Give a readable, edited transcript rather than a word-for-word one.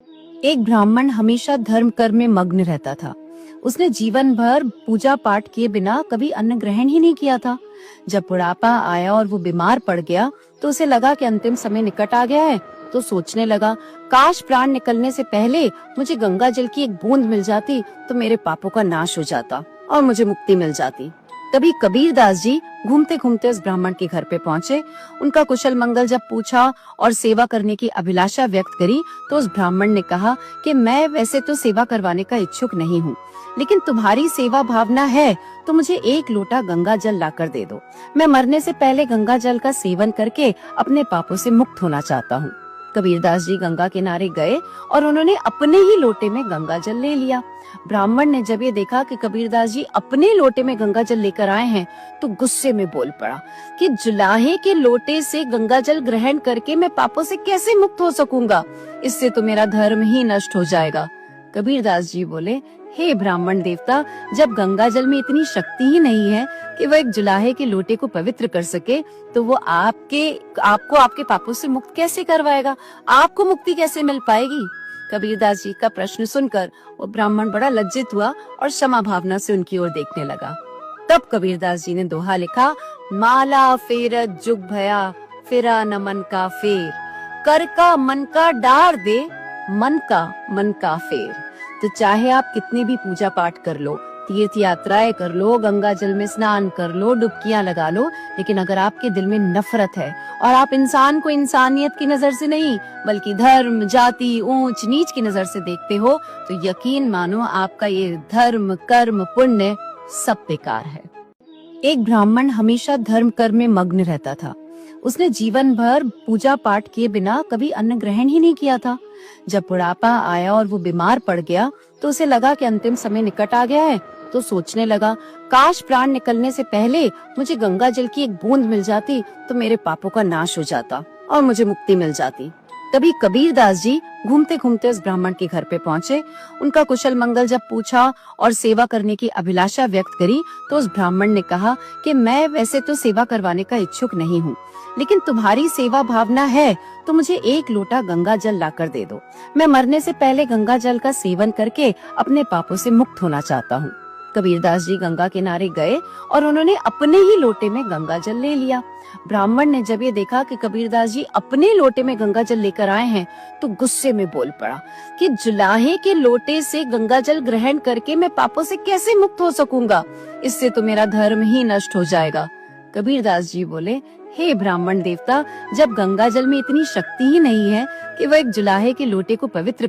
एक ब्राह्मण हमेशा धर्म कर्म में मग्न रहता था। उसने जीवन भर पूजा पाठ किए बिना कभी अन्न ग्रहण ही नहीं किया था। जब बुढ़ापा आया और वो बीमार पड़ गया तो उसे लगा कि अंतिम समय निकट आ गया है। तो सोचने लगा, काश प्राण निकलने से पहले मुझे गंगा जल की एक बूंद मिल जाती तो मेरे पापों का नाश हो जाता और मुझे मुक्ति मिल जाती। तभी कबीरदास जी घूमते घूमते उस ब्राह्मण के घर पे पहुंचे। उनका कुशल मंगल जब पूछा और सेवा करने की अभिलाषा व्यक्त करी तो उस ब्राह्मण ने कहा कि मैं वैसे तो सेवा करवाने का इच्छुक नहीं हूँ, लेकिन तुम्हारी सेवा भावना है तो मुझे एक लोटा गंगा जल लाकर दे दो। मैं मरने से पहले गंगा जल का सेवन करके अपने पापों से मुक्त होना चाहता हूँ। कबीरदास जी गंगा किनारे गए और उन्होंने अपने ही लोटे में गंगा जल ले लिया। ब्राह्मण ने जब ये देखा कि कबीरदास जी अपने लोटे में गंगा जल लेकर आए हैं तो गुस्से में बोल पड़ा कि जुलाहे के लोटे से गंगा जल ग्रहण करके मैं पापों से कैसे मुक्त हो सकूंगा, इससे तो मेरा धर्म ही नष्ट हो जाएगा। कबीरदास जी बोले, हे ब्राह्मण देवता, जब गंगा जल में इतनी शक्ति ही नहीं है कि वह एक जुलाहे के लोटे को पवित्र कर सके तो वो आपको आपके पापों से मुक्त कैसे करवाएगा, आपको मुक्ति कैसे मिल पाएगी। कबीरदास जी का प्रश्न सुनकर वो ब्राह्मण बड़ा लज्जित हुआ और क्षमा भावना से उनकी ओर देखने लगा। तब कबीरदास जी ने दोहा लिखा, माला फेरत जुग भया, फिरा न मन का फेर, कर का मन का डार दे, मन का फेर। तो चाहे आप कितने भी पूजा पाठ कर लो, तीर्थ यात्राएं कर लो, गंगा जल में स्नान कर लो, डुबकियां लगा लो, लेकिन अगर आपके दिल में नफरत है और आप इंसान को इंसानियत की नजर से नहीं बल्कि धर्म, जाति, ऊंच नीच की नजर से देखते हो तो यकीन मानो आपका ये धर्म, कर्म, पुण्य सब बेकार है। एक ब्राह्मण हमेशा धर्म कर्म में मग्न रहता था। उसने जीवन भर पूजा पाठ किए बिना कभी अन्न ग्रहण ही नहीं किया था। जब बुढ़ापा आया और वो बीमार पड़ गया तो उसे लगा कि अंतिम समय निकट आ गया है। तो सोचने लगा, काश प्राण निकलने से पहले मुझे गंगा जल की एक बूंद मिल जाती तो मेरे पापों का नाश हो जाता और मुझे मुक्ति मिल जाती। तभी कबीरदास जी घूमते घूमते उस ब्राह्मण के घर पे पहुंचे। उनका कुशल मंगल जब पूछा और सेवा करने की अभिलाषा व्यक्त करी तो उस ब्राह्मण ने कहा कि मैं वैसे तो सेवा करवाने का इच्छुक नहीं हूँ, लेकिन तुम्हारी सेवा भावना है तो मुझे एक लोटा गंगा जल लाकर दे दो। मैं मरने से पहले गंगा जल का सेवन करके अपने पापों से मुक्त होना चाहता हूँ। कबीरदास जी गंगा किनारे गए और उन्होंने अपने ही लोटे में गंगा जल ले लिया। ब्राह्मण ने जब ये देखा कि कबीरदास जी अपने लोटे में गंगा जल लेकर आए हैं तो गुस्से में बोल पड़ा कि जुलाहे के लोटे से गंगा जल ग्रहण करके मैं पापों से कैसे मुक्त हो सकूंगा, इससे तो मेरा धर्म ही नष्ट हो जाएगा। कबीरदास जी बोले, हे ब्राह्मण देवता, जब गंगा जल में इतनी शक्ति ही नहीं है कि वह एक जुलाहे के लोटे को पवित्र